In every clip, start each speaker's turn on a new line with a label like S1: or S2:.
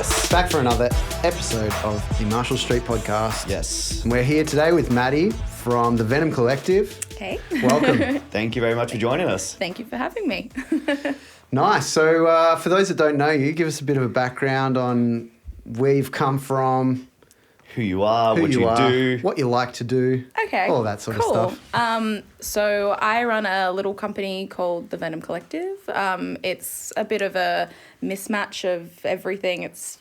S1: Yes.
S2: Back for another episode of the Marshall Street Podcast.
S1: Yes.
S2: And we're here today with Maddii from the Venom Collective.
S3: Hey.
S2: Welcome.
S1: Thank you very much for joining us.
S3: Thank you for having me.
S2: Nice. So for those that don't know you, give us a bit of a background on where you've come from,
S1: Who you are,
S2: who
S1: what you
S2: are,
S1: do.
S2: what you like to do.
S3: Okay.
S2: All that sort of stuff.
S3: So I run a little company called the Venom Collective. It's a bit of a mismatch of everything. It's,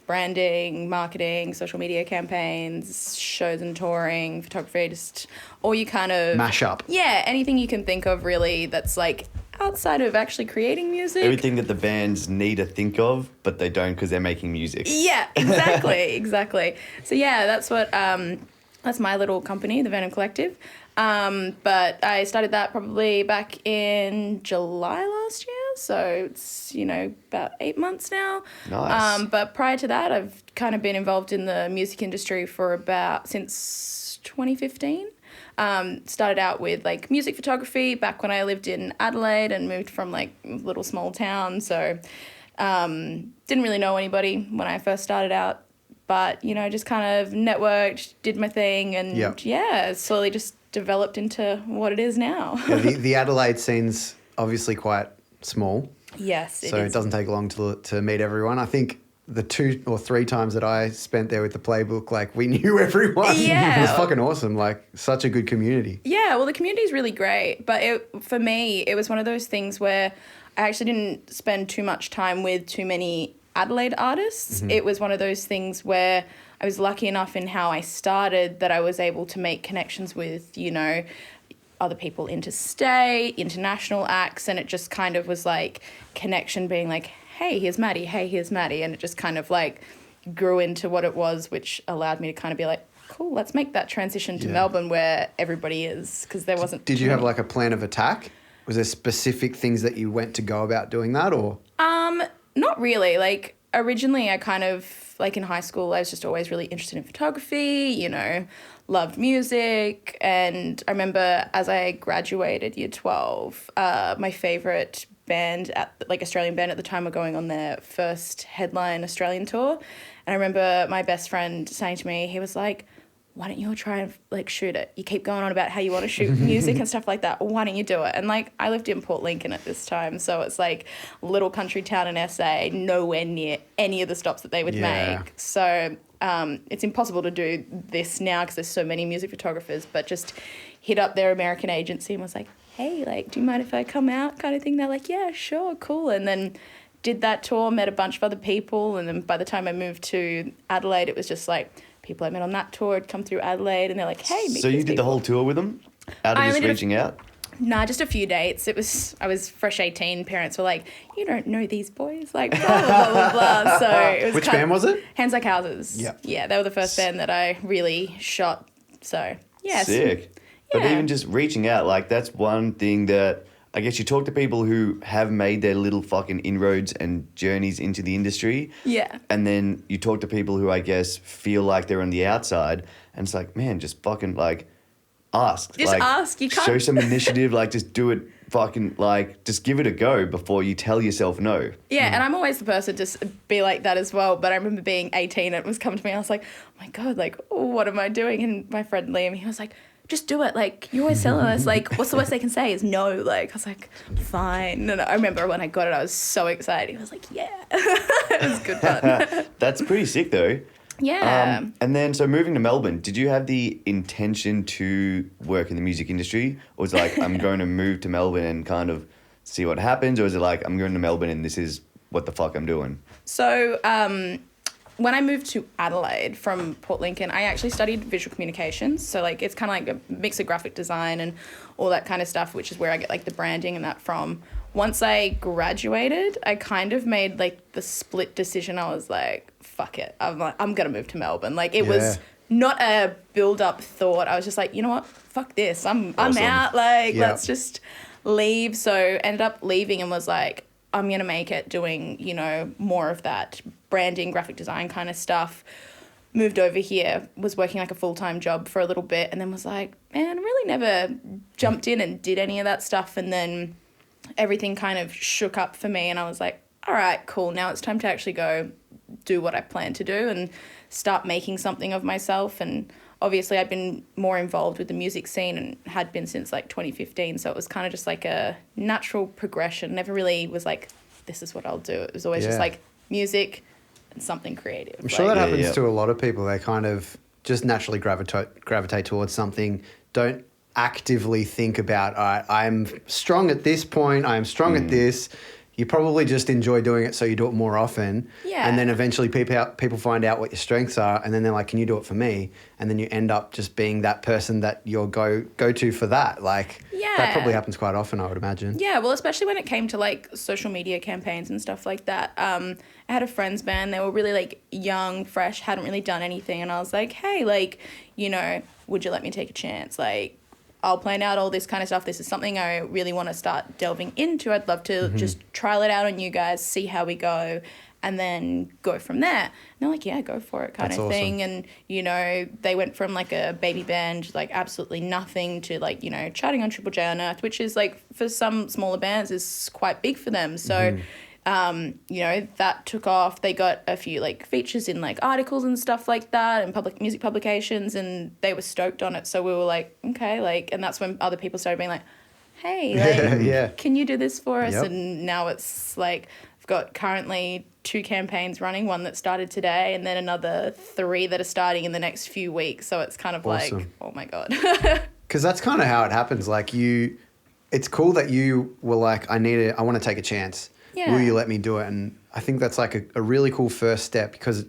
S3: branding, marketing, social media campaigns, shows and touring, photography, just all you kind of...
S2: Mash up.
S3: Yeah, anything you can think of really that's like outside of actually creating music.
S1: Everything that the bands need to think of, but they don't because they're making music.
S3: Yeah, exactly. So yeah, that's what that's my little company, the Venom Collective. But I started that probably back in July last year, so it's about 8 months now.
S1: Nice.
S3: But prior to that, I've kind of been involved in the music industry since 2015. Started out with music photography back when I lived in Adelaide and moved from a little small town. So didn't really know anybody when I first started out, but just kind of networked, did my thing, and slowly just developed into what it is now.
S2: Yeah, the Adelaide scene's obviously quite small.
S3: Yes,
S2: So it doesn't take long to meet everyone. I think the 2 or 3 times that I spent there with the playbook, we knew everyone.
S3: Yeah.
S2: It was fucking awesome. Such a good community.
S3: Yeah, well, the community is really great. But for me, it was one of those things where I actually didn't spend too much time with too many Adelaide artists. Mm-hmm. It was one of those things where I was lucky enough in how I started that I was able to make connections with, other people interstate, international acts, and it just kind of was connection being hey, here's Maddii, hey, here's Maddii, and it just kind of grew into what it was, which allowed me to kind of be cool, let's make that transition to Melbourne where everybody is, because there wasn't...
S2: Did you have a plan of attack? Was there specific things that you went to go about doing that, or...?
S3: Not really. Originally I kind of, in high school, I was just always really interested in photography, loved music, and I remember as I graduated year 12, my favourite band, Australian band at the time, were going on their first headline Australian tour, and I remember my best friend saying to me, he was like, why don't you try and shoot it? You keep going on about how you want to shoot music and stuff like that. Why don't you do it? And I lived in Port Lincoln at this time, so it's little country town in SA, nowhere near any of the stops that they would make. So it's impossible to do this now because there's so many music photographers, but just hit up their American agency and was like, hey, do you mind if I come out, kind of thing? They're like, yeah, sure, cool. And then did that tour, met a bunch of other people, and then by the time I moved to Adelaide, it was just people I met on that tour had come through Adelaide, and they're like, hey, meet
S1: So you
S3: these
S1: did the
S3: people.
S1: whole tour with them? Out of just reaching out?
S3: Nah, just a few dates. I was fresh 18. Parents were like, you don't know these boys, blah, blah, blah, blah, blah. So it was
S2: Which band was it?
S3: Hands Like Houses.
S2: Yeah.
S3: Yeah, they were the first band that I really shot. So, yes.
S1: Sick. But even just reaching out, that's one thing that I guess you talk to people who have made their little fucking inroads and journeys into the industry.
S3: Yeah.
S1: And then you talk to people who I guess feel like they're on the outside, and it's man, just fucking ask.
S3: Just ask. You can't...
S1: Show some initiative, just do it fucking, just give it a go before you tell yourself no.
S3: Yeah, and I'm always the person to be like that as well, but I remember being 18 and it was coming to me, I was like, oh my God, what am I doing? And my friend Liam, he was like, just do it. You're always telling us, what's the worst they can say is no. I was like, fine. And I remember when I got it, I was so excited. I was like, yeah. It was good fun.
S1: That's pretty sick, though.
S3: Yeah.
S1: And then, so moving to Melbourne, did you have the intention to work in the music industry? Or was it I'm going to move to Melbourne and kind of see what happens? Or is it I'm going to Melbourne and this is what the fuck I'm doing?
S3: So, when I moved to Adelaide from Port Lincoln, I actually studied visual communications. So it's kind of a mix of graphic design and all that kind of stuff, which is where I get the branding and that from. Once I graduated, I kind of made the split decision. I was like, fuck it. I'm going to move to Melbourne. It was not a build up thought. I was just like, you know what? Fuck this. I'm out. Let's just leave. So ended up leaving and was like, I'm going to make it doing, more of that branding, graphic design kind of stuff. Moved over here, was working a full-time job for a little bit, and then was like, man, I really never jumped in and did any of that stuff. And then everything kind of shook up for me and I was like, all right, cool. Now it's time to actually go do what I plan to do and start making something of myself. And obviously I'd been more involved with the music scene and had been since like 2015. So it was kind of just like a natural progression. Never really was like, this is what I'll do. It was always just like music and something creative.
S2: I'm sure that happens to a lot of people. They kind of just naturally gravitate towards something, don't actively think about, all right, I'm strong at this point, I'm strong at this. You probably just enjoy doing it, so you do it more often.
S3: Yeah.
S2: And then eventually people find out what your strengths are, and then they're like, can you do it for me? And then you end up just being that person that you'll go to for that. Like, that probably happens quite often, I would imagine.
S3: Yeah, well, especially when it came to like social media campaigns and stuff like that. I had a friends band. They were really like young, fresh, hadn't really done anything. And I was like, hey, like, you know, would you let me take a chance? Like, I'll plan out all this kind of stuff. This is something I really want to start delving into. I'd love to just trial it out on you guys, see how we go, and then go from there. And they're like, yeah, go for it kind of thing. And, you know, they went from like a baby band, like absolutely nothing, to like, you know, charting on Triple J on Earth, which is like for some smaller bands is quite big for them. So, you know, that took off. They got a few like features in like articles and stuff like that and public music publications, and they were stoked on it. So we were like, okay, like, and that's when other people started being like, hey, like, can you do this for us? And now it's like, I've got currently 2 campaigns running, one that started today and then another 3 that are starting in the next few weeks. So it's kind of like, oh my God.
S2: Because that's kind of how it happens. Like it's cool that you were like, I want to take a chance. Yeah. Will you let me do it? And I think that's like a really cool first step, because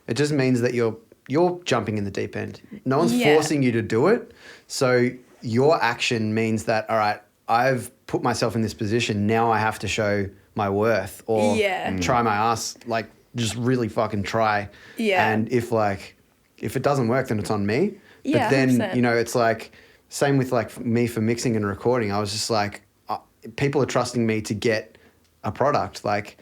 S2: it just means that you're jumping in the deep end. No one's forcing you to do it. So your action means that, all right, I've put myself in this position. Now I have to show my worth or try my ass, like just really fucking try. Yeah. And if it doesn't work, then it's on me.
S3: Yeah,
S2: but then,
S3: 100%.
S2: you know, it's like same with like me for mixing and recording. I was just like, people are trusting me to get a product. Like,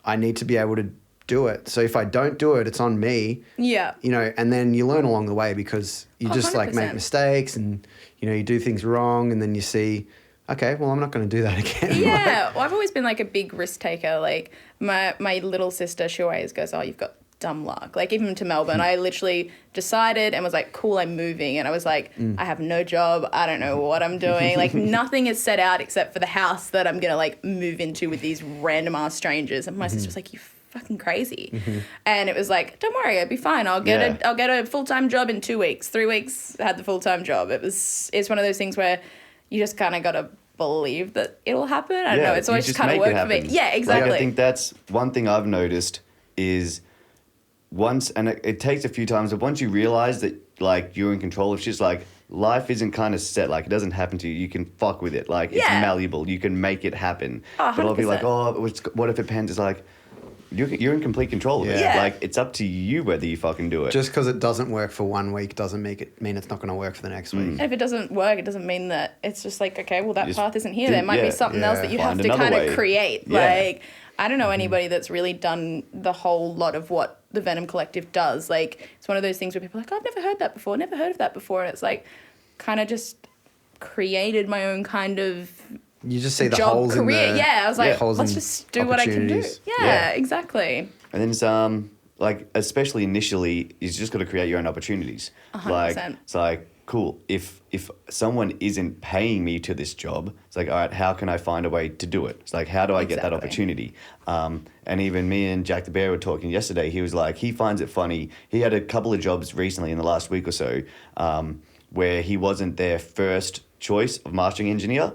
S2: I need to be able to do it. So if I don't do it, it's on me. Yeah. You know, and then you learn along the way, because you just
S3: 100%.
S2: like make mistakes and, you know, you do things wrong, and then you see, okay, well, I'm not going to do that again.
S3: Yeah. Well, I've always been like a big risk taker. Like my little sister, she always goes, oh, you've got dumb luck. Like even to Melbourne, I literally decided and was like, cool, I'm moving. And I was like, I have no job. I don't know what I'm doing. Like nothing is set out except for the house that I'm going to like move into with these random ass strangers. And my sister was like, you fucking crazy. And it was like, don't worry, I'll be fine. I'll get a full-time job in 2 weeks. 3 weeks, I had the full-time job. It's one of those things where you just kind of got to believe that it'll happen. I don't know. It's always just kind of worked for me. Yeah, exactly.
S1: Like, I think that's one thing I've noticed is once, and it takes a few times, but once you realize that like you're in control of shit, like life isn't kind of set, like it doesn't happen to you. You can fuck with it. Like it's malleable. You can make it happen.
S3: Oh,
S1: but I'll be like, oh, what if it pans? It's like, you're in complete control of it.
S3: Yeah.
S1: Like it's up to you whether you fucking do it.
S2: Just because it doesn't work for 1 week doesn't mean it's not going to work for the next week.
S3: And if it doesn't work, it doesn't mean that it's just like, okay, well, that path isn't here. There might be something else that you have to kind of create. Yeah. Like, I don't know anybody that's really done the whole lot of what the Venom Collective does. Like, it's one of those things where people are like, oh, I've never heard that before, never heard of that before. And it's like, kind of just created my own kind of
S2: you just see the
S3: job
S2: holes
S3: career.
S2: in the
S3: I was like,
S2: holes
S3: let's just do what I can do. Yeah, exactly.
S1: And then it's like, especially initially, you just got to create your own opportunities.
S3: 100%.
S1: Like it's like, cool, if someone isn't paying me to this job, it's like, all right, how can I find a way to do it? It's like, how do I get that opportunity? And even me and Jack the Bear were talking yesterday. He was like, he finds it funny. He had a couple of jobs recently in the last week or so where he wasn't their first choice of mastering engineer.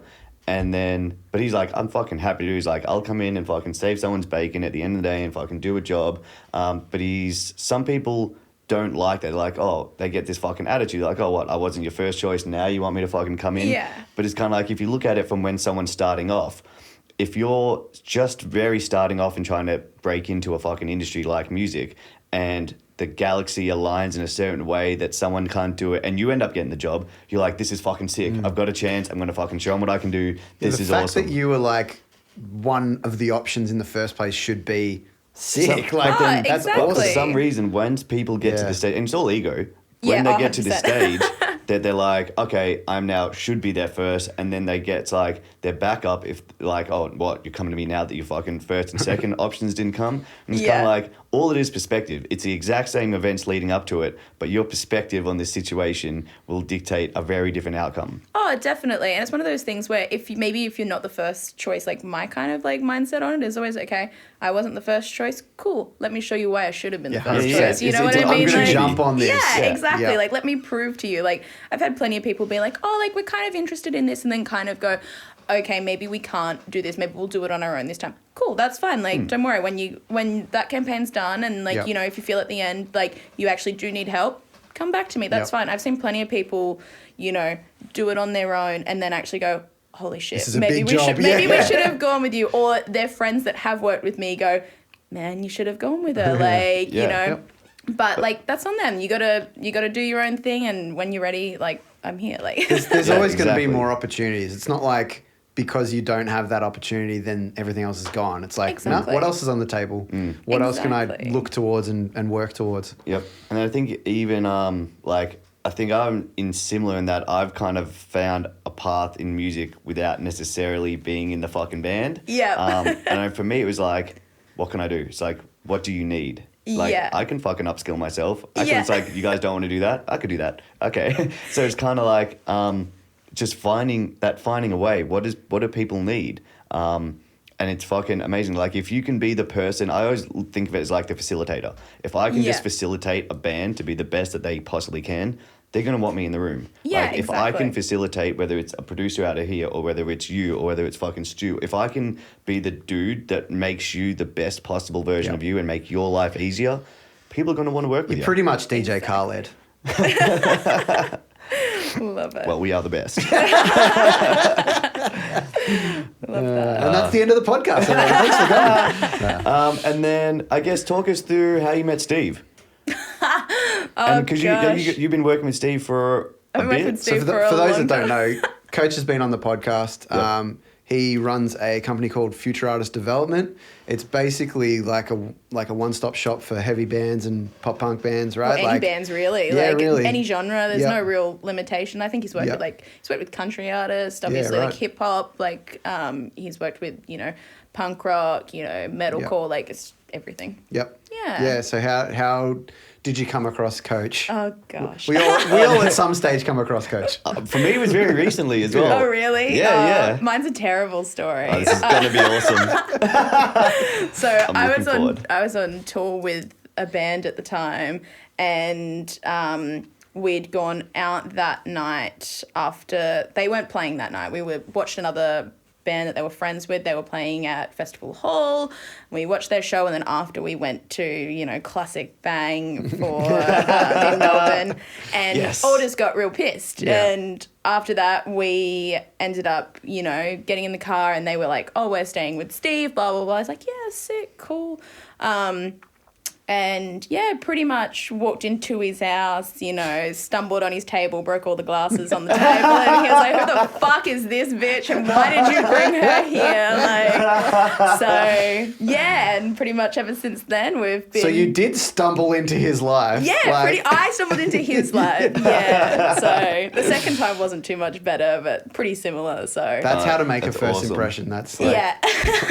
S1: And then, but he's like, I'm fucking happy to do. He's like, I'll come in and fucking save someone's bacon at the end of the day and fucking do a job. But some people don't like that. They're like, oh, they get this fucking attitude. Like, oh, what? I wasn't your first choice. Now you want me to fucking come in?
S3: Yeah.
S1: But it's kind of like, if you look at it from when someone's starting off, if you're just very starting off and trying to break into a fucking industry like music, and the galaxy aligns in a certain way that someone can't do it, and you end up getting the job, you're like, this is fucking sick. I've got a chance. I'm going to fucking show them what I can do. This is awesome.
S2: The fact that you were like one of the options in the first place should be sick.
S1: That's awesome. For some reason, once people get to the stage, and it's all ego, when they get to the stage, that they're like, okay, I'm now should be there first, and then they get like their backup if like, oh, what, you're coming to me now that your fucking first and second options didn't come, and it's kind of like all it is perspective. It's the exact same events leading up to it, but your perspective on this situation will dictate a very different outcome.
S3: Oh, definitely. And it's one of those things where if you're not the first choice, like my kind of like mindset on it is always, okay, I wasn't the first choice. Cool. Let me show you why I should have been the first choice. You know what I mean?
S2: I'm going to
S3: like,
S2: jump on this.
S3: Yeah, exactly. Yeah. Like, let me prove to you. Like, I've had plenty of people be like, oh, like, we're kind of interested in this, and then kind of go, okay, maybe we can't do this. Maybe we'll do it on our own this time. Cool, that's fine. Like, don't worry. When that campaign's done and, like, you know, if you feel at the end, like, you actually do need help, come back to me. That's fine. I've seen plenty of people, you know, do it on their own and then actually go, holy shit,
S2: this is a big job.
S3: Maybe we should have gone with you. Or their friends that have worked with me go, man, you should have gone with her. Like, you know. But like, that's on them. You gotta do your own thing, and when you're ready, like, I'm here. Like,
S2: there's always going to be more opportunities. It's not like because you don't have that opportunity, then everything else is gone. It's like, no, what else is on the table? What else can I look towards and work towards?
S1: Yep. And I think even like, I think I'm similar in that I've kind of found a path in music without necessarily being in the fucking band.
S3: Yeah.
S1: And for me, it was like, what can I do? It's like, what do you need? Like, I can fucking upskill myself. It's like, you guys don't want to do that? I could do that. Okay. So it's kind of like just finding a way. What do people need? And it's fucking amazing. Like, if you can be the person, I always think of it as like the facilitator. If I can just facilitate a band to be the best that they possibly can, they're going to want me in the room.
S3: Yeah,
S1: like, if I can facilitate, whether it's a producer out of here or whether it's you or whether it's fucking Stu, if I can be the dude that makes you the best possible version of you and make your life easier, people are going to want to work with you.
S2: You're pretty much DJ Khaled.
S3: Love it.
S1: Well, we are the best.
S3: Love that.
S2: And that's the end of the podcast. Thanks for coming.
S1: And then I guess talk us through how you met Steve. Because you've been working with Steve for a bit.
S3: So
S2: for those that don't know, Coach has been on the podcast. He runs a company called Future Artist Development. It's basically like a one-stop shop for heavy bands and pop punk bands, right?
S3: Or any bands really.
S2: Yeah,
S3: like
S2: really.
S3: Any genre. There's no real limitation. I think he's worked with country artists, obviously like hip hop, like he's worked with, you know, punk rock, you know, metalcore, like it's everything.
S2: Yep.
S3: Yeah.
S2: Yeah. So how did you come across Coach?
S3: Oh gosh.
S2: We all at some stage come across Coach.
S1: For me, it was very recently as well.
S3: Oh really?
S1: Yeah.
S3: Mine's a terrible story.
S1: Oh, this is gonna be awesome.
S3: So I was on tour with a band at the time, and we'd gone out that night after they weren't playing that night. We watched another band that they were friends with. They were playing at Festival Hall. We watched their show, and then after we went to, you know, Classic Bang for in Melbourne, and all just got real pissed.
S2: Yeah.
S3: And after that, we ended up, you know, getting in the car, and they were like, "Oh, we're staying with Steve." Blah blah blah. I was like, "Yeah, sick, cool." And yeah, pretty much walked into his house, you know, stumbled on his table, broke all the glasses on the table, and he was like, "Who the fuck is this bitch, and why did you bring her here?" Like, so yeah, and pretty much ever since then we've been.
S2: So you did stumble into his life.
S3: Yeah, I stumbled into his life. Yeah, so the second time wasn't too much better, but pretty similar. So
S2: that's how to make a first
S1: awesome.
S2: impression. That's like,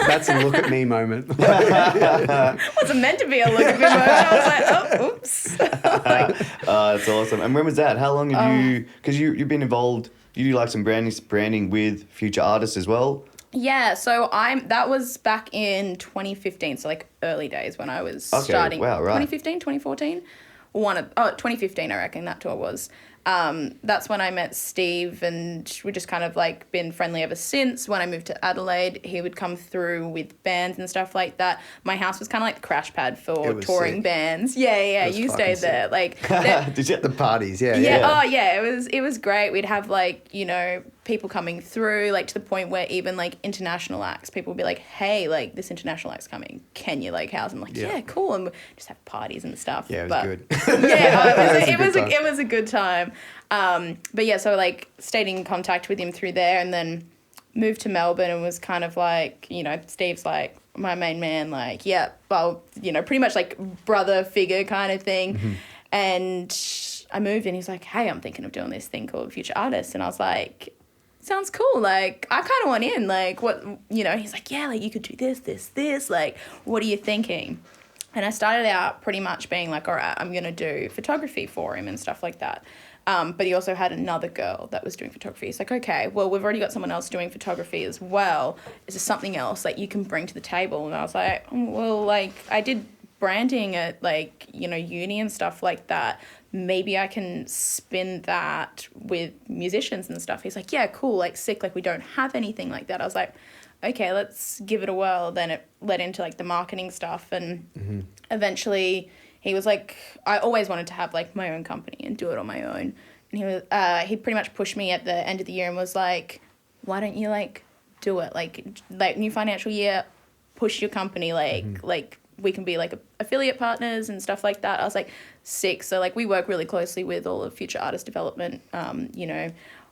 S2: that's a look at me moment.
S3: Wasn't meant to be a look at me. I was like, oh, oops.
S1: It's awesome. And when was that? How long have you... Because you've been involved... You do like some branding with future artists as well?
S3: Yeah, so that was back in 2015, so like early days when I was starting.
S1: Wow, right.
S3: 2015, 2014? 2015, I reckon that tour was. That's when I met Steve, and we just kind of like been friendly ever since. When I moved to Adelaide, he would come through with bands and stuff like that. My house was kind of like the crash pad for touring bands. Yeah, you stayed there. Like,
S1: did you?
S2: The parties,
S3: yeah. Oh yeah, it was great. We'd have like, you know, people coming through, like to the point where even like international acts, people would be like, "Hey, like this international act's coming. Can you like house?" I'm like, "Yeah, cool." And we just have parties and stuff.
S2: Yeah, it was good.
S3: Yeah, it was a good time. But yeah, so like stayed in contact with him through there, and then moved to Melbourne, and was kind of like, you know, Steve's like my main man, like, yeah, well, you know, pretty much like brother figure kind of thing. Mm-hmm. And I moved, and he's like, "Hey, I'm thinking of doing this thing called Future Artists," and I was like, "Sounds cool. Like, I kind of want in. Like, what, you know?" He's like, "Yeah, like you could do this. Like, what are you thinking?" And I started out pretty much being like, all right, I'm going to do photography for him and stuff like that. But he also had another girl that was doing photography. It's like, okay, well, we've already got someone else doing photography as well. Is there something else that you can bring to the table? And I was like, well, like, I did branding at, like, you know, uni and stuff like that. Maybe I can spin that with musicians and stuff. He's like, yeah, cool, like, sick, like, we don't have anything like that. I was like, okay, let's give it a whirl. Then it led into, like, the marketing stuff, and eventually he was like, I always wanted to have, like, my own company and do it on my own. And he pretty much pushed me at the end of the year and was like, why don't you, like, do it? Like new financial year, push your company, like we can be, like, affiliate partners and stuff like that. I was like, sick. So, like, we work really closely with all of Future Artist Development. You know,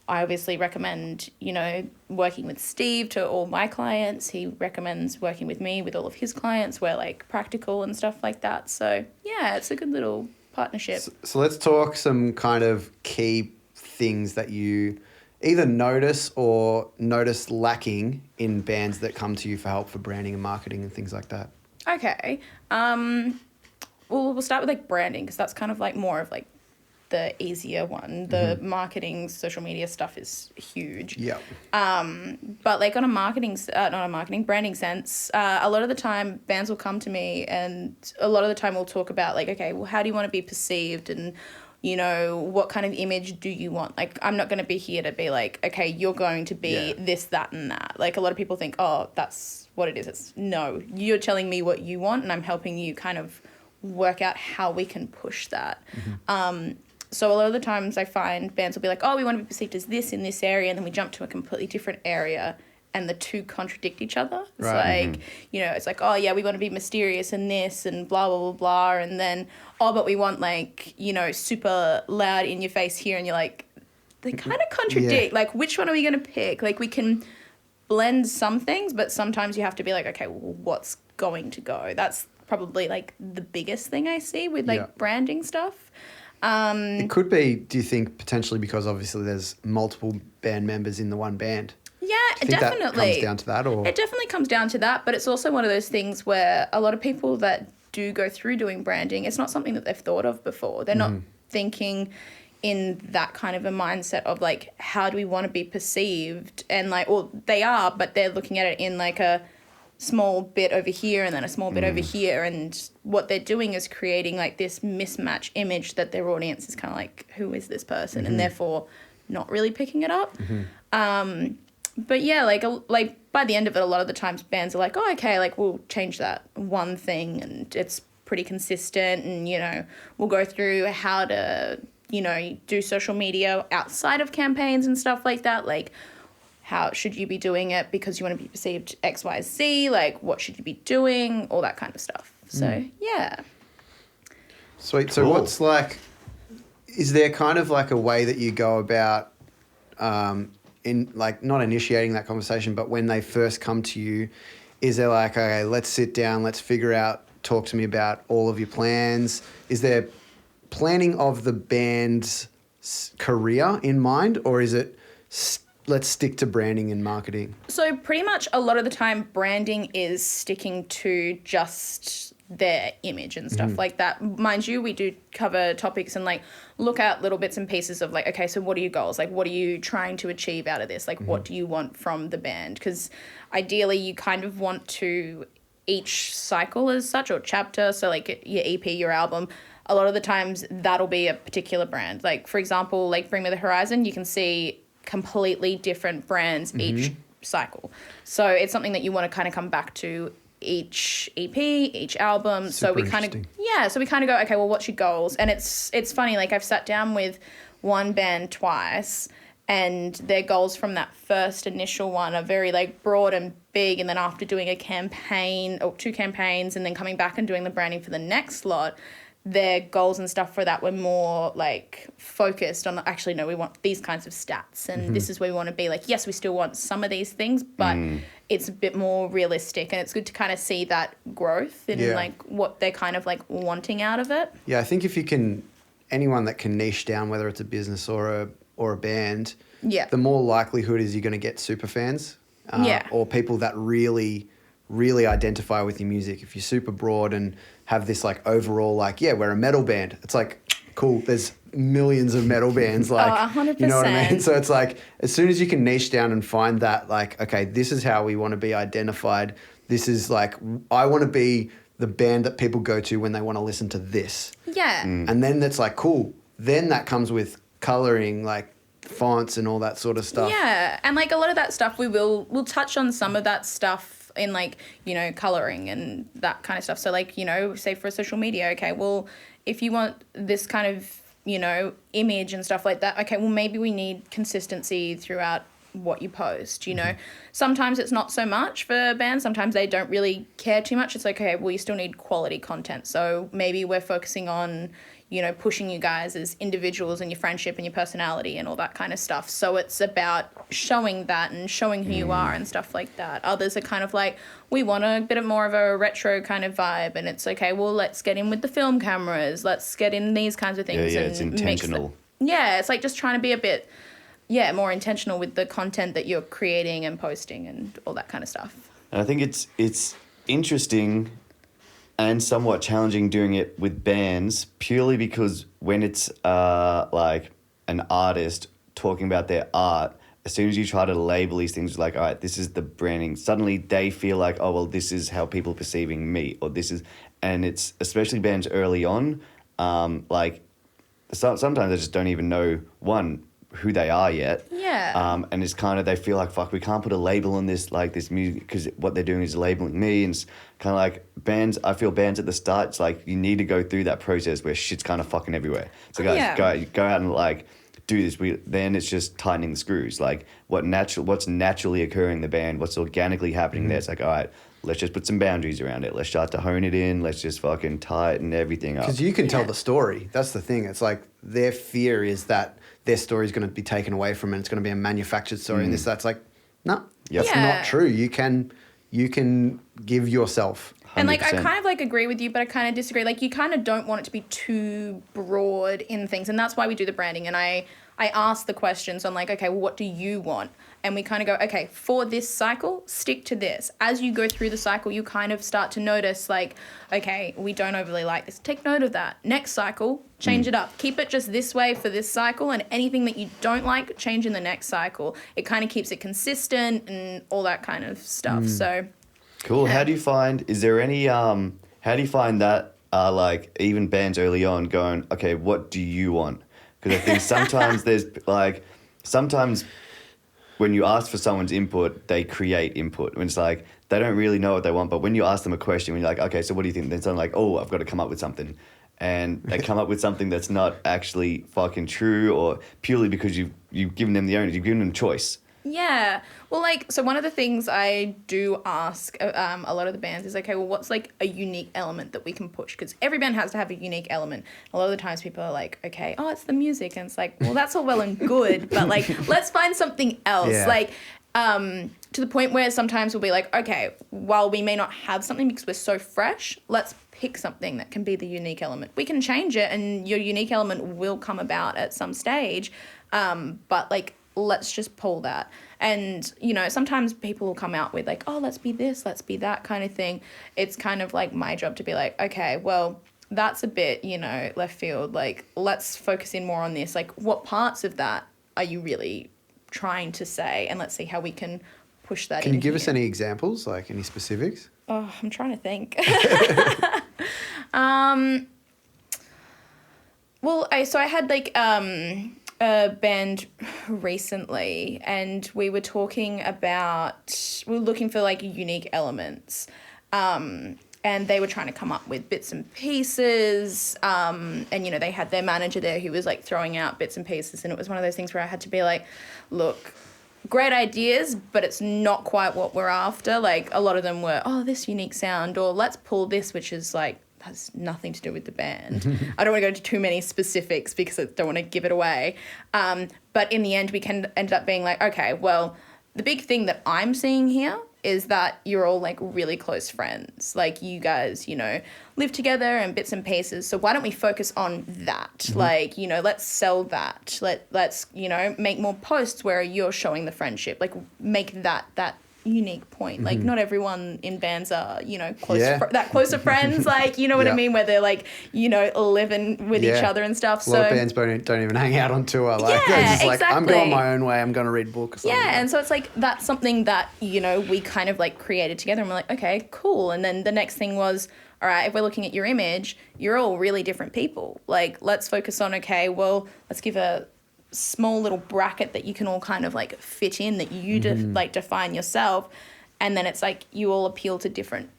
S3: I obviously recommend, you know, working with Steve to all my clients. He recommends working with me with all of his clients. We're, like, practical and stuff like that. So, yeah, it's a good little partnership.
S2: So let's talk some kind of key things that you either notice or notice lacking in bands that come to you for help for branding and marketing and things like that.
S3: Okay. Well, we'll start with, like, branding, because that's kind of, like, more of, like, the easier one. The marketing, social media stuff is huge.
S2: Yeah.
S3: But, like, on a branding sense, a lot of the time bands will come to me, and a lot of the time we'll talk about, like, okay, well, how do you want to be perceived, and, you know, what kind of image do you want? Like, I'm not going to be here to be like, okay, you're going to be this, that, and that. Like, a lot of people think, oh, that's what it is. It's no, you're telling me what you want, and I'm helping you kind of work out how we can push that. So a lot of the times I find bands will be like, oh, we want to be perceived as this in this area, and then we jump to a completely different area, and the two contradict each other. It's like, you know, it's like, oh, yeah, we want to be mysterious in this and blah, blah, blah, blah. And then, oh, but we want, like, you know, super loud in your face here. And you're like, they kind of contradict. Like, which one are we going to pick? Like, we can blend some things, but sometimes you have to be like, okay, well, what's going to go? That's probably, like, the biggest thing I see with, like, branding stuff.
S2: It could be, do you think, potentially because obviously there's multiple band members in the one band?
S3: Yeah,
S2: do you think
S3: definitely.
S2: That comes down to that, or?
S3: It definitely comes down to that, but it's also one of those things where a lot of people that do go through doing branding, it's not something that they've thought of before. They're not thinking in that kind of a mindset of, like, how do we want to be perceived? And, like, well, they are, but they're looking at it in, like, a small bit over here and then a small bit over here, and what they're doing is creating, like, this mismatch image that their audience is kind of like, who is this person, and therefore not really picking it up. But yeah, like by the end of it, a lot of the times bands are like, oh, okay, like, we'll change that one thing and it's pretty consistent, and, you know, we'll go through how to, you know, do social media outside of campaigns and stuff like that, like, how should you be doing it because you want to be perceived X, Y, Z? Like, what should you be doing? All that kind of stuff. So, yeah.
S2: Sweet. So what's, like, is there kind of, like, a way that you go about in, like, not initiating that conversation, but when they first come to you, is there, like, okay, let's sit down, let's figure out, talk to me about all of your plans? Is there planning of the band's career in mind, or is it let's stick to branding and marketing?
S3: So pretty much a lot of the time branding is sticking to just their image and stuff like that. Mind you, we do cover topics and, like, look at little bits and pieces of, like, okay, so what are your goals? Like, what are you trying to achieve out of this? Like, what do you want from the band? Because ideally you kind of want to, each cycle as such, or chapter, so, like, your EP, your album, a lot of the times that'll be a particular brand. Like, for example, like, Bring Me the Horizon, you can see completely different brands each cycle. So it's something that you want to kind of come back to each EP, each album. So we kind of go, okay, well, what's your goals? And it's funny, like, I've sat down with one band twice, and their goals from that first initial one are very, like, broad and big, and then after doing a campaign or two campaigns and then coming back and doing the branding for the next lot, their goals and stuff for that were more, like, focused on, actually, no, we want these kinds of stats, and this is where we want to be. Like, yes, we still want some of these things, but it's a bit more realistic, and it's good to kind of see that growth in like, what they're kind of, like, wanting out of it.
S2: Yeah, I think if you can, anyone that can niche down, whether it's a business or a band, the more likelihood is you're going to get super fans or people that really really identify with your music. If you're super broad and have this like overall like, yeah, we're a metal band. It's like, cool, there's millions of metal bands, like,
S3: 100%.
S2: you know what I mean? So it's like, as soon as you can niche down and find that, like, okay, this is how we want to be identified. This is like, I want to be the band that people go to when they want to listen to this.
S3: Yeah.
S2: And then that's like, cool. Then that comes with coloring, like fonts and all that sort of stuff.
S3: Yeah. And like a lot of that stuff, we'll touch on some of that stuff in like, you know, coloring and that kind of stuff. So like, you know, say for social media, okay, well, if you want this kind of, you know, image and stuff like that, okay, well, maybe we need consistency throughout what you post, you know. Sometimes it's not so much for bands. Sometimes they don't really care too much. It's like, okay, well, you still need quality content. So maybe we're focusing on, you know, pushing you guys as individuals and your friendship and your personality and all that kind of stuff. So it's about showing that and showing who you are and stuff like that. Others are kind of like, we want a bit of more of a retro kind of vibe. And it's okay, well, let's get in with the film cameras. Let's get in these kinds of things.
S1: Yeah,
S3: and
S1: it's intentional.
S3: Yeah, it's like just trying to be a bit, more intentional with the content that you're creating and posting and all that kind of stuff.
S1: And I think it's interesting and somewhat challenging doing it with bands purely because when it's like an artist talking about their art, as soon as you try to label these things like, all right, this is the branding, suddenly they feel like, oh, well, this is how people are perceiving me, or this is, and it's especially bands early on, like sometimes I just don't even know, who they are yet.
S3: Yeah.
S1: And it's kind of, they feel like, fuck, we can't put a label on this, like this music, because what they're doing is labeling me. And it's kind of like I feel bands at the start, it's like you need to go through that process where shit's kind of fucking everywhere. So guys, go out and like do this. Then it's just tightening the screws. Like what's naturally occurring in the band, what's organically happening there. It's like, all right, let's just put some boundaries around it. Let's start to hone it in. Let's just fucking tighten everything up.
S2: Because you can tell the story. That's the thing. It's like their fear is that their story is going to be taken away from it. It's going to be a manufactured story. And that's like, no, that's not true. You can give yourself. 100%.
S3: And like, I kind of like agree with you, but I kind of disagree. Like, you kind of don't want it to be too broad in things. And that's why we do the branding. And I ask the questions on like, okay, well, what do you want? And we kind of go, okay, for this cycle, stick to this. As you go through the cycle, you kind of start to notice like, okay, we don't overly like this. Take note of that. Next cycle, change it up. Keep it just this way for this cycle, and anything that you don't like, change in the next cycle. It kind of keeps it consistent and all that kind of stuff. So
S1: cool. How do you find, is there any, how do you find that like even bands early on going, okay, what do you want? Because I think sometimes sometimes when you ask for someone's input, they create input. When it's like, they don't really know what they want, but when you ask them a question, when you're like, okay, so what do you think? Then someone's like, oh, I've got to come up with something. And they come up with something that's not actually fucking true, or purely because you've given them the onus, you've given them choice. Yeah.
S3: Well, like, so one of the things I do ask a lot of the bands is, okay, well, what's like a unique element that we can push? Because every band has to have a unique element. A lot of the times people are like, okay, oh, it's the music. And it's like, well, that's all well and good, but like, let's find something else.
S2: Yeah.
S3: Like, to the point where sometimes we'll be like, okay, while we may not have something because we're so fresh, let's pick something that can be the unique element. We can change it and your unique element will come about at some stage. But like, let's just pull that. And, you know, sometimes people will come out with like, oh, let's be this, let's be that kind of thing. It's kind of like my job to be like, okay, well, that's a bit, you know, left field. Like, let's focus in more on this. Like, what parts of that are you really trying to say? And let's see how we can push that in.
S2: Can you give us any examples, like any specifics?
S3: Oh, I'm trying to think. Well, I had like a band recently, and we were talking about, we were looking for like unique elements, and they were trying to come up with bits and pieces, and you know, they had their manager there who was like throwing out bits and pieces, and it was one of those things where I had to be like, look, great ideas, but it's not quite what we're after. Like, a lot of them were, oh, this unique sound, or let's pull this, which is like, has nothing to do with the band. I don't want to go into too many specifics because I don't want to give it away. But in the end, we ended up being like, okay, well, the big thing that I'm seeing here is that you're all like really close friends. Like, you guys, you know, live together and bits and pieces. So why don't we focus on that? Like, you know, let's sell that. Let's, you know, make more posts where you're showing the friendship. Like, make that unique point. Like not everyone in bands are, you know, close that close of friends. Like, you know what I mean? Where they're like, you know, living with each other and stuff.
S2: A lot of bands don't even hang out on tour. Like, they're just like, I'm going my own way. I'm going to read a book or something.
S3: Yeah, and so it's like, that's something that, you know, we kind of like created together and we're like, okay, cool. And then the next thing was, all right, if we're looking at your image, you're all really different people. Like, let's focus on, okay, well, let's give a small little bracket that you can all kind of like fit in, that you define yourself. And then it's like you all appeal to different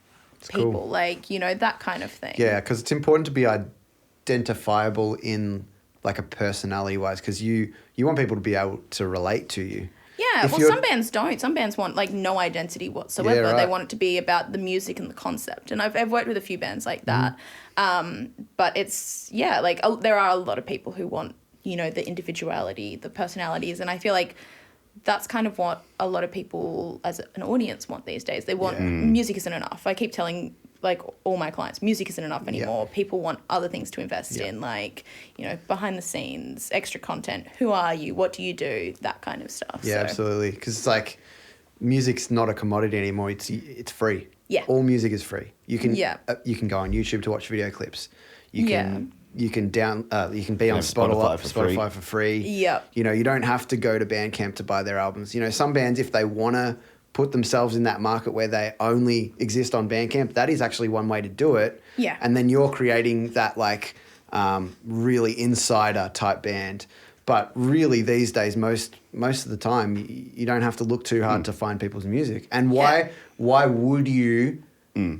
S3: people, cool. Like, you know, that kind of thing.
S2: Yeah, because it's important to be identifiable in like a personality wise, because you want people to be able to relate to you.
S3: Yeah, well, some bands don't. Some bands want like no identity whatsoever. Yeah, right. They want it to be about the music and the concept. And I've worked with a few bands like that. But it's, like there are a lot of people who want, you know, the individuality, the personalities. And I feel like that's kind of what a lot of people as an audience want these days. They want music isn't enough. I keep telling like all my clients, music isn't enough anymore. Yeah. People want other things to invest in, like, you know, behind the scenes, extra content. Who are you? What do you do? That kind of stuff.
S2: Yeah, absolutely. Because it's like music's not a commodity anymore. It's free.
S3: Yeah.
S2: All music is free. You can go on YouTube to watch video clips. You can be on Spotify for free.
S3: Yep.
S2: You know, you don't have to go to Bandcamp to buy their albums. You know, some bands, if they want to put themselves in that market where they only exist on Bandcamp, that is actually one way to do it.
S3: Yeah.
S2: And then you're creating that like really insider type band. But really these days, most of the time, you don't have to look too hard to find people's music. And why would you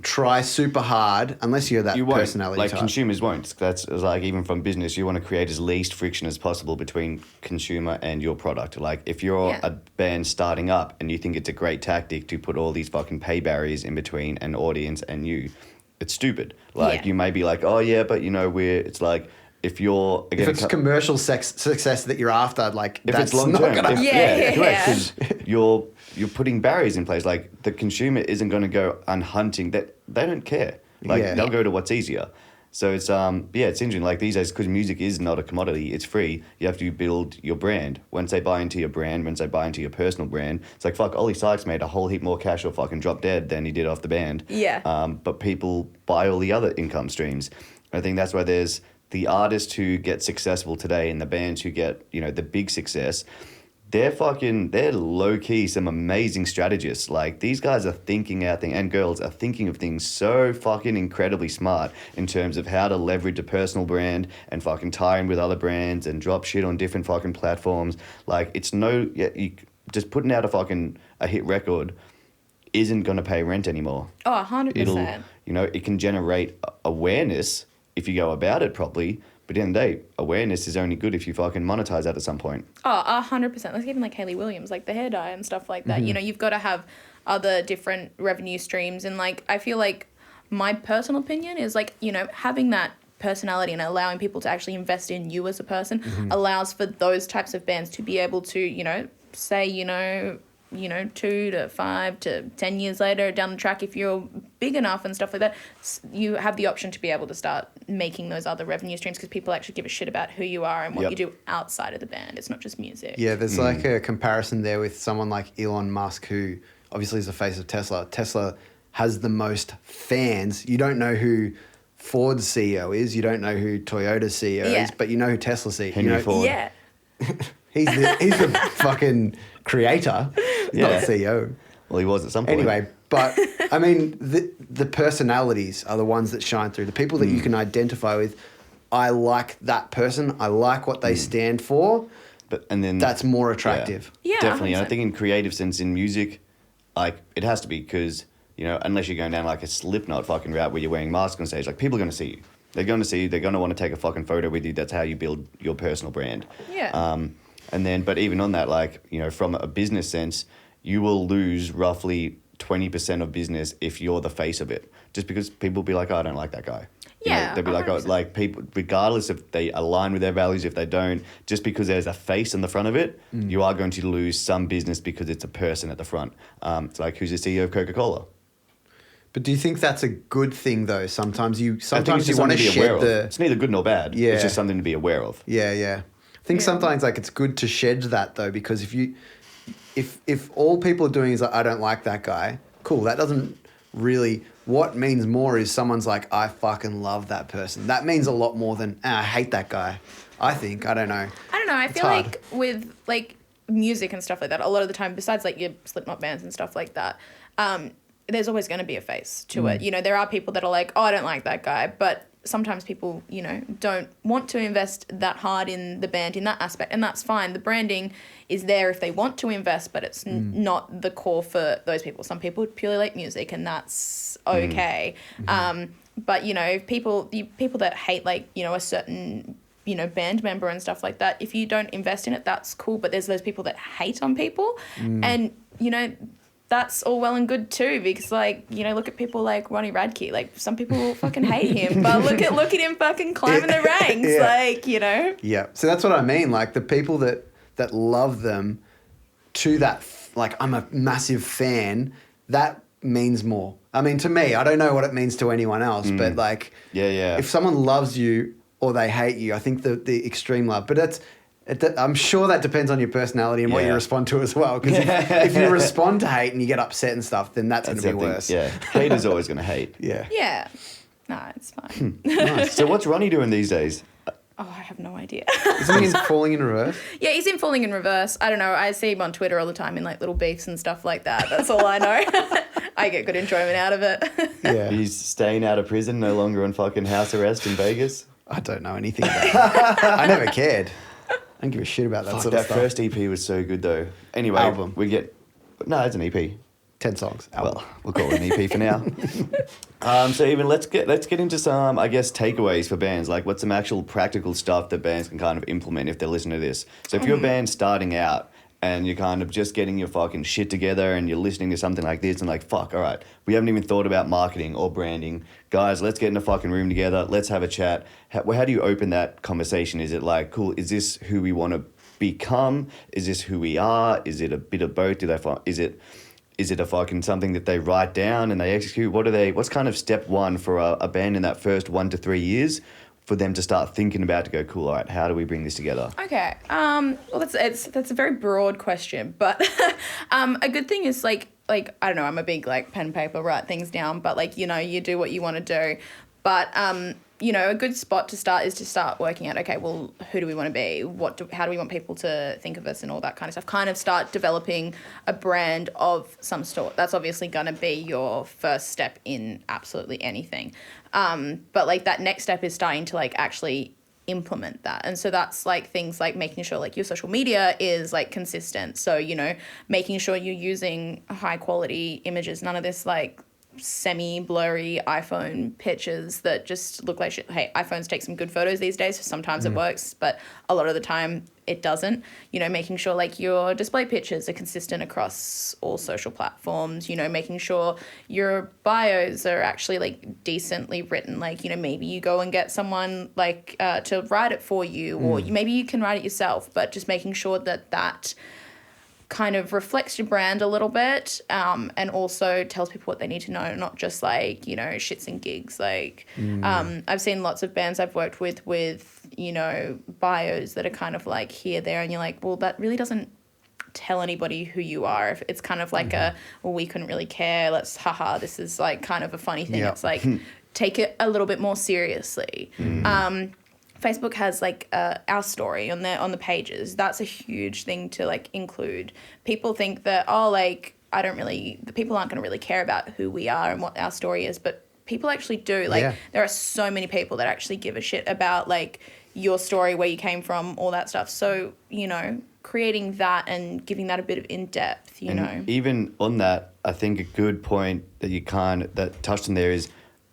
S2: try super hard unless you're that personality
S1: like
S2: type?
S1: Consumers won't. That's like, even from business, you want to create as least friction as possible between consumer and your product. Like if you're a band starting up and you think it's a great tactic to put all these fucking pay barriers in between an audience and you, it's stupid. Like you may be like, oh yeah, but you know, it's like, if it's commercial success that you're after, like if that's it's long term, because you're putting barriers in place. Like the consumer isn't going to go hunting. That they don't care. Like they'll go to what's easier. So it's it's interesting. Like these days, because music is not a commodity, it's free. You have to build your brand. Once they buy into your brand, once they buy into your personal brand, it's like fuck. Ollie Sykes made a whole heap more cash or fucking drop dead than he did off the band.
S3: Yeah.
S1: But people buy all the other income streams. I think that's why there's the artists who get successful today and the bands who get, you know, the big success, they're low-key some amazing strategists. Like, these guys are thinking out things, and girls are thinking of things so fucking incredibly smart in terms of how to leverage a personal brand and fucking tie in with other brands and drop shit on different fucking platforms. Like, just putting out a hit record isn't going to pay rent anymore.
S3: Oh, 100%.
S1: It can generate awareness if you go about it properly, but at the end of the day, awareness is only good if you fucking monetize that at some point.
S3: Oh, 100%. Like even like Hayley Williams, like the hair dye and stuff like that. You know, you've got to have other different revenue streams. And like, I feel like my personal opinion is like, you know, having that personality and allowing people to actually invest in you as a person allows for those types of bands to be able to, you know, say, you know, 2 to 5 to 10 years later down the track, if you're big enough and stuff like that, you have the option to be able to start making those other revenue streams because people actually give a shit about who you are and what you do outside of the band. It's not just music.
S2: Yeah, there's like a comparison there with someone like Elon Musk, who obviously is the face of Tesla. Tesla has the most fans. You don't know who Ford's CEO is. You don't know who Toyota's CEO is, but you know who Tesla's CEO is.
S1: Henry Ford.
S3: Yeah.
S2: He's the fucking creator, not the CEO.
S1: Well, he was at some point.
S2: Anyway, but I mean, the personalities are the ones that shine through. The people that you can identify with. I like that person. I like what they stand for.
S1: And then
S2: that's more attractive.
S3: Yeah,
S1: definitely.
S3: 100%.
S1: And I think in creative sense, in music, like it has to be because, you know, unless you're going down like a Slipknot fucking route where you're wearing masks on stage, like people are going to see you. They're going to see you. They're going to want to take a fucking photo with you. That's how you build your personal brand.
S3: Yeah.
S1: And then, but even on that, like, you know, from a business sense, you will lose roughly 20% of business if you're the face of it. Just because people will be like, oh, I don't like that guy.
S3: Yeah.
S1: They'll be like, oh, like people, regardless if they align with their values, if they don't, just because there's a face on the front of it, you are going to lose some business because it's a person at the front. It's like, who's the CEO of Coca-Cola?
S2: But do you think that's a good thing though? Sometimes you want to
S1: shed the... It's neither good nor bad.
S2: Yeah.
S1: It's just something to be aware of.
S2: Yeah, yeah. I think sometimes like it's good to shed that though, because if you if all people are doing is like, I don't like that guy, cool. That doesn't really, what means more is someone's like, I fucking love that person. That means a lot more than, I hate that guy. I think, I don't know. I
S3: feel like with like music and stuff like that, a lot of the time, besides like your Slipknot bands and stuff like that, there's always going to be a face to it. You know, there are people that are like, oh, I don't like that guy, but sometimes people, you know, don't want to invest that hard in the band in that aspect, and that's fine. The branding is there if they want to invest, but it's not the core for those people. Some people purely like music, and that's okay. But, you know, people that hate, like, you know, a certain, you know, band member and stuff like that, if you don't invest in it, that's cool. But there's those people that hate on people, and, you know, that's all well and good too, because, like, you know, look at people like Ronnie Radke. Like, some people fucking hate him, but look at him fucking climbing the ranks. Like, you know.
S2: Yeah. So that's what I mean. Like, the people that love them to that, like, I'm a massive fan. That means more. I mean, to me, I don't know what it means to anyone else, but like, if someone loves you or they hate you, I think the extreme love. But I'm sure that depends on your personality and what you respond to as well. Because if you respond to hate and you get upset and stuff, then that's going to be worse.
S1: Yeah, hate is always going to hate.
S3: Yeah. No, it's fine.
S1: Nice. So what's Ronnie doing these days?
S3: Oh, I have no idea.
S2: Isn't he in Falling in Reverse?
S3: Yeah, he's in Falling in Reverse. I don't know. I see him on Twitter all the time in like little beefs and stuff like that. That's all I know. I get good enjoyment out of it.
S2: Yeah.
S1: He's staying out of prison, no longer on fucking house arrest in Vegas.
S2: I don't know anything about that. I never cared. I don't give a shit about that sort of
S1: that
S2: stuff.
S1: first EP was so good though. Anyway,
S2: Album.
S1: No, it's an EP.
S2: 10 songs. Album.
S1: Well, we'll call it an EP for now. So even let's get into some, I guess, takeaways for bands. Like, what's some actual practical stuff that bands can kind of implement if they're listening to this? So if you're a band starting out and you're kind of just getting your fucking shit together and you're listening to something like this and like, fuck, all right, we haven't even thought about marketing or branding. Guys, let's get in a fucking room together. Let's have a chat. How do you open that conversation? Is it like, cool, is this who we want to become? Is this who we are? Is it a bit of both? Is it a fucking something that they write down and they execute? What's kind of step one for a band in that first 1 to 3 years for them to start thinking about to go, cool, all right, how do we bring this together?
S3: Okay. Well, that's a very broad question, but a good thing is like I don't know, I'm a big like pen and paper, write things down, but like, you know, you do what you want to do. But you know, a good spot to start is to start working out, okay, well, who do we want to be? How do we want people to think of us and all that kind of stuff? Kind of start developing a brand of some sort. That's obviously going to be your first step in absolutely anything. But like that next step is starting to like actually implement that. And so that's like things like making sure like your social media is like consistent. So, you know, making sure you're using high quality images, none of this like semi-blurry iPhone pictures that just look like shit. Hey, iPhones take some good photos these days. Sometimes it works, but a lot of the time it doesn't. You know, making sure like your display pictures are consistent across all social platforms, you know, making sure your bios are actually like decently written. Like, you know, maybe you go and get someone like to write it for you, or maybe you can write it yourself, but just making sure that kind of reflects your brand a little bit, and also tells people what they need to know, not just like, you know, shits and gigs. Like, I've seen lots of bands I've worked with, you know, bios that are kind of like here, there, and you're like, well, that really doesn't tell anybody who you are. If it's kind of like we couldn't really care, this is like kind of a funny thing. It's like, take it a little bit more seriously. Facebook has like our story on the pages. That's a huge thing to like include. People think that, the people aren't going to really care about who we are and what our story is, but people actually do. Like, there are so many people that actually give a shit about like your story, where you came from, all that stuff. So, you know, creating that and giving that a bit of in-depth, you know. Even
S1: on that, I think a good point that touched on there is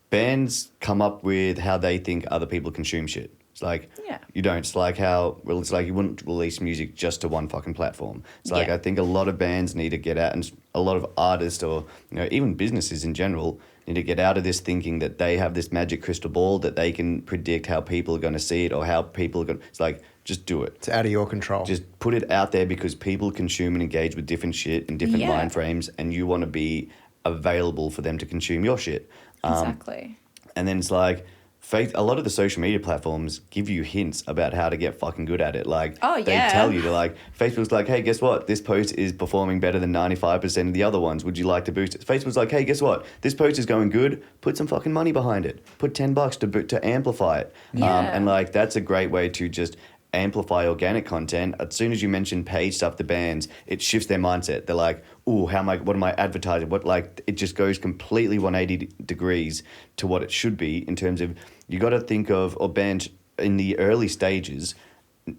S1: bands come up with how they think other people consume shit. It's like, you don't. It's like it's like you wouldn't release music just to one fucking platform. It's like, I think a lot of bands need to get out, and a lot of artists, or, you know, even businesses in general, need to get out of this thinking that they have this magic crystal ball that they can predict how people are going to see it or how people are going to... It's like, just do it.
S2: It's out of your control.
S1: Just put it out there, because people consume and engage with different shit in different mind frames, and you want to be available for them to consume your shit.
S3: Exactly.
S1: And then it's like, a lot of the social media platforms give you hints about how to get fucking good at it. Like, they tell you, they're like, Facebook's like, hey, guess what? This post is performing better than 95% of the other ones. Would you like to boost it? Facebook's like, hey, guess what? This post is going good. Put some fucking money behind it. Put $10 to amplify it. And like, that's a great way to just amplify organic content. As soon as you mention paid stuff to bands, it shifts their mindset. They're like, "Ooh, what am I advertising?" It just goes completely 180 degrees to what it should be in terms of, you got to think of, or bands in the early stages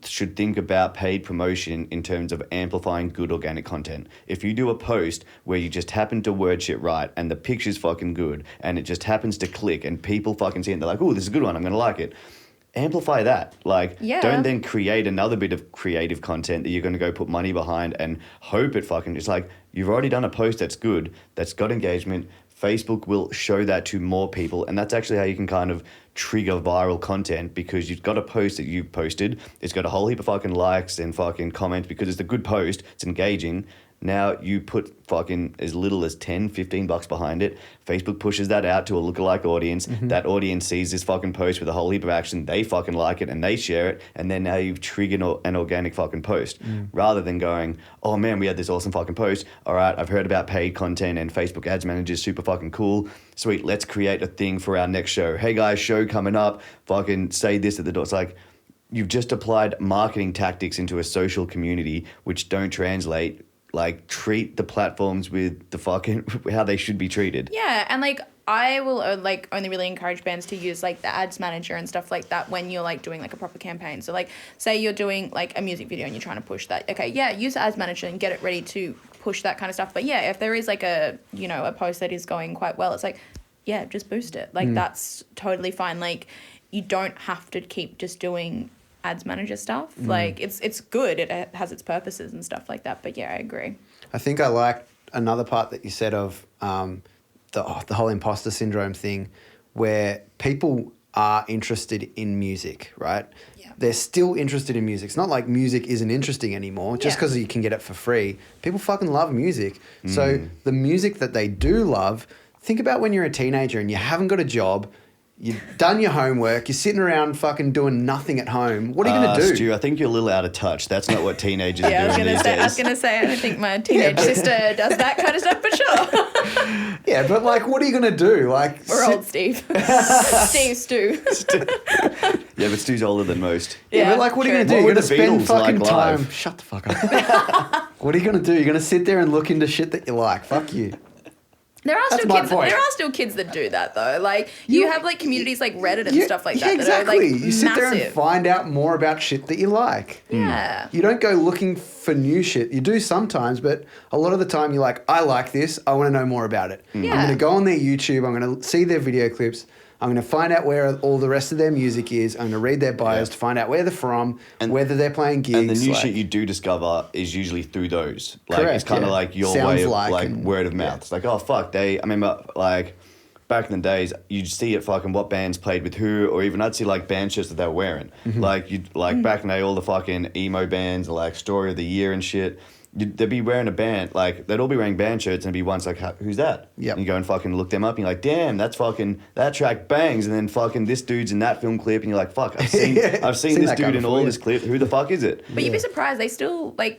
S1: should think about paid promotion in terms of amplifying good organic content. If you do a post where you just happen to word shit right and the picture's fucking good and it just happens to click and people fucking see it and they're like, "Ooh, this is a good one, I'm going to like it." Amplify that. Like, don't then create another bit of creative content that you're going to go put money behind and hope it fucking... It's like, you've already done a post that's good, that's got engagement. Facebook will show that to more people, and that's actually how you can kind of trigger viral content, because you've got a post that you've posted, it's got a whole heap of fucking likes and fucking comments because it's a good post, it's engaging. Now you put fucking as little as $10-15 behind it. Facebook pushes that out to a lookalike audience. That audience sees this fucking post with a whole heap of action. They fucking like it and they share it. And then now you've triggered an organic fucking post. Rather than going, "Oh man, we had this awesome fucking post. All right, I've heard about paid content and Facebook Ads Manager is super fucking cool. Sweet, let's create a thing for our next show. Hey guys, show coming up. Fucking say this at the door." It's like, you've just applied marketing tactics into a social community which don't translate. Like, treat the platforms with the fucking how they should be treated.
S3: Yeah, and like, I will like only really encourage bands to use like the ads manager and stuff like that when you're like doing like a proper campaign. So like, say you're doing like a music video and you're trying to push that. Okay, yeah, use the ads manager and get it ready to push that kind of stuff. But yeah, if there is like a post that is going quite well, it's like, yeah, just boost it. Like that's totally fine. Like, you don't have to keep just doing ads manager stuff. Like, it's good, it has its purposes and stuff like that, but yeah, I agree.
S2: I think I like another part that you said of the whole imposter syndrome thing, where people are interested in music, right? Yeah. They're still interested in music. It's not like music isn't interesting anymore just because you can get it for free. People fucking love music. So the music that they do love, think about when you're a teenager and you haven't got a job, you've done your homework, you're sitting around fucking doing nothing at home. What are you going to do?
S1: Stu, I think you're a little out of touch. That's not what teenagers are doing these days.
S3: I was going to say, I don't think my teenage sister does that kind of stuff, but sure.
S2: Yeah, but like, what are you going to do? Like,
S3: we're old, Steve. Stu.
S1: Yeah, but Stu's older than most.
S2: Yeah, but like, what are you going to do? You're going to spend fucking time...
S1: live?
S2: Shut the fuck up. What are you going to do? You're going to sit there and look into shit that you like. Fuck you.
S3: There are still kids that do that though. Like, you have like communities like Reddit and stuff like that.
S2: Yeah, exactly.
S3: That are, like,
S2: you sit there and find out more about shit that you like.
S3: Yeah.
S2: You don't go looking for new shit. You do sometimes, but a lot of the time you're like, I like this. I want to know more about it.
S3: Yeah.
S2: I'm going to go on their YouTube. I'm going to see their video clips. I'm going to find out where all the rest of their music is. I'm going to read their bios to find out where they're from, and whether they're playing gigs.
S1: And the new shit you do discover is usually through those. Like,
S2: correct,
S1: it's kind of like your way of like word of mouth.
S2: Yeah.
S1: It's like, oh fuck, I remember like back in the days, you'd see it fucking what bands played with who, or even I'd see like band shirts that they were wearing. Like back in the day, all the fucking emo bands, like Story of the Year and shit. They'd be wearing a band, like, they'd all be wearing band shirts, and it'd be once like, who's that?
S2: Yep.
S1: And you go and fucking look them up, and you're like, damn, that's fucking, that track bangs, and then fucking this dude's in that film clip, and you're like, fuck, I've seen this dude in all this clip, who the fuck is it?
S3: But you'd be surprised,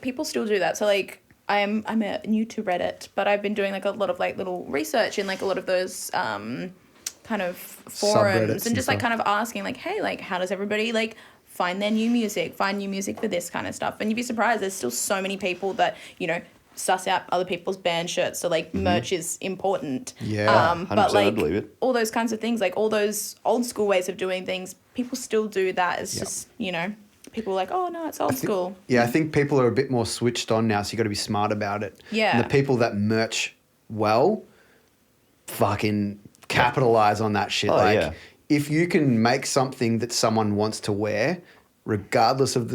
S3: people still do that. So, like, I'm new to Reddit, but I've been doing, like, a lot of, like, little research in, like, a lot of those, kind of forums, and just, like, kind of asking, like, hey, like, how does everybody, like, find new music for this kind of stuff. And you'd be surprised, there's still so many people that, suss out other people's band shirts. So, like, merch is important.
S2: Yeah,
S3: but, like,
S1: I believe it.
S3: all those kinds of things, like, all those old school ways of doing things, people still do that. It's just, people are like, oh, no, it's old school.
S2: Yeah, I think people are a bit more switched on now, so you got to be smart about it.
S3: Yeah.
S2: And the people that merch well fucking capitalize on that shit. If you can make something that someone wants to wear, regardless of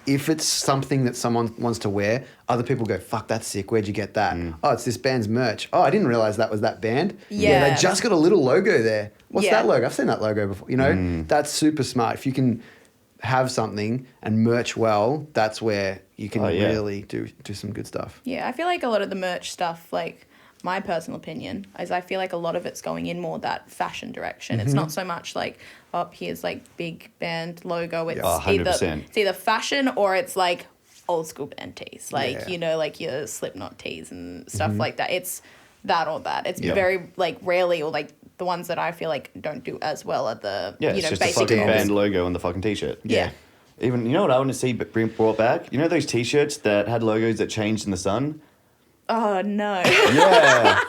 S2: if it's something that someone wants to wear, other people go, fuck, that's sick. Where'd you get that? Oh, it's this band's merch. Oh, I didn't realize that was that band.
S3: Yeah.
S2: They just got a little logo there. What's that logo? I've seen that logo before. That's super smart. If you can have something and merch well, that's where you can really do some good stuff.
S3: Yeah, I feel like a lot of the merch stuff, like, my personal opinion, is I feel like a lot of it's going in more that fashion direction. It's not so much like, oh, here's like big band logo. It's, it's either fashion or it's like old school band tees. Like, you know, like your Slipknot tees and stuff like that. It's that or that. It's very like rarely, or like the ones that I feel like don't do as well are the, you know,
S1: it's just
S3: basic
S1: a fucking
S3: ones.
S1: band logo on the fucking t-shirt.
S3: Yeah.
S1: Even, you know what I want to see brought back? You know those t-shirts that had logos that changed in the sun?
S3: Oh, no.
S1: Yeah.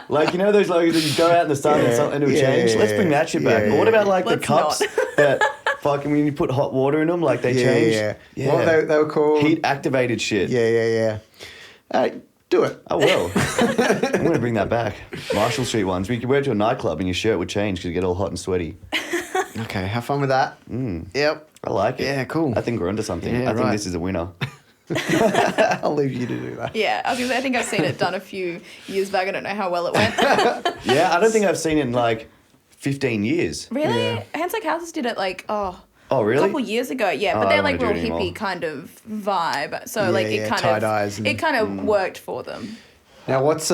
S1: Like, you know those logos that you go out in the sun and it'll change? Let's bring that shit back. But what about, like, the cups that fucking, when you put hot water in them, like, they change?
S2: Yeah. Well, they were called...
S1: Heat-activated shit.
S2: Yeah. Do it.
S1: I will. I'm going to bring that back. Marshall Street ones. We could wear it to a nightclub and your shirt would change because you get all hot and sweaty.
S2: Okay, have fun with that. Yep.
S1: I like it.
S2: Yeah, cool.
S1: I think we're onto something.
S2: Yeah,
S1: I think this is a winner.
S2: I'll leave you to do that.
S3: Yeah, I was gonna say, I think I've seen it done a few years back. I don't know how well it went.
S1: Yeah, I don't think I've seen it in like 15 years.
S3: Really?
S2: Yeah.
S3: Hands Like Houses did it like,
S1: Oh, really?
S3: a couple years ago. Yeah, but
S1: I
S3: they're
S1: don't
S3: like
S1: wanna
S3: real
S1: do it
S3: hippie
S1: anymore.
S3: kind of vibe. So like it kind
S2: tie-dyes
S3: of, it kind of worked for them.
S2: Now, what's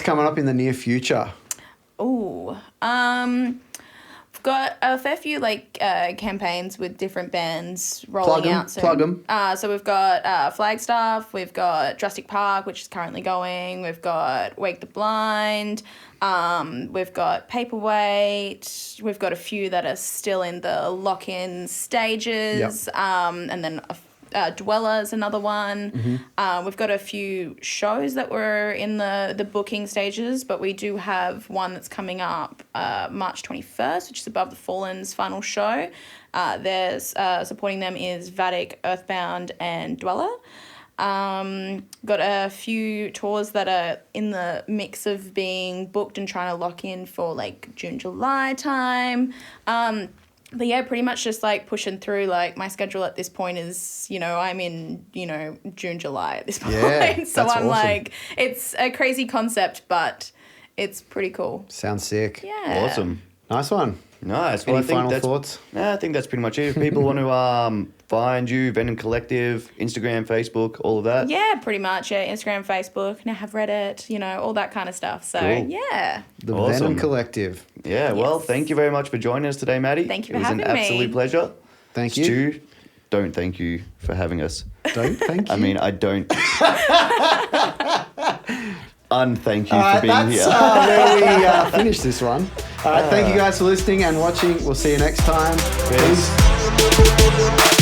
S2: coming up in the near future?
S3: Ooh, we've got a fair few like campaigns with different bands rolling out soon.
S2: Plug 'em.
S3: So we've got Flagstaff, we've got Jurassic Park, which is currently going. We've got Wake the Blind. We've got Paperweight. We've got a few that are still in the lock-in stages. And then Dweller's another one. We've got a few shows that were in the booking stages, but we do have one that's coming up March 21st, which is Above the Fallen's final show. There's supporting them is Vatic, Earthbound, and Dweller. Got a few tours that are in the mix of being booked and trying to lock in for like June, July time. But yeah, pretty much just like pushing through. Like my schedule at this point is, you know, I'm in, you know, June, July at this point.
S2: Yeah,
S3: so I'm
S2: awesome.
S3: like, it's a crazy concept, but it's pretty cool.
S2: Sounds sick.
S3: Yeah.
S1: Awesome.
S2: Nice one.
S1: Nice. Well,
S2: Any
S1: I think
S2: final
S1: that's,
S2: thoughts?
S1: Nah, I think that's pretty much it. If people want to find you, Venom Collective, Instagram, Facebook, all of that.
S3: Yeah, pretty much. Yeah, Instagram, Facebook. Now have Reddit, you know, all that kind of stuff. So
S1: Cool.
S3: yeah.
S2: The
S1: Awesome.
S2: Venom Collective.
S1: Yeah, well,
S3: Yes.
S1: thank you very much for joining us today, Maddie.
S3: Thank you for
S1: It was
S3: having
S1: an
S3: me.
S1: absolute pleasure.
S2: Thank you.
S1: Stu, don't thank you for having us.
S2: Don't thank you.
S1: I mean, I don't unthank you
S2: All
S1: for
S2: right,
S1: being
S2: that's
S1: here.
S2: where we finish this one. All right, thank you guys for listening and watching. We'll see you next time.
S1: Peace.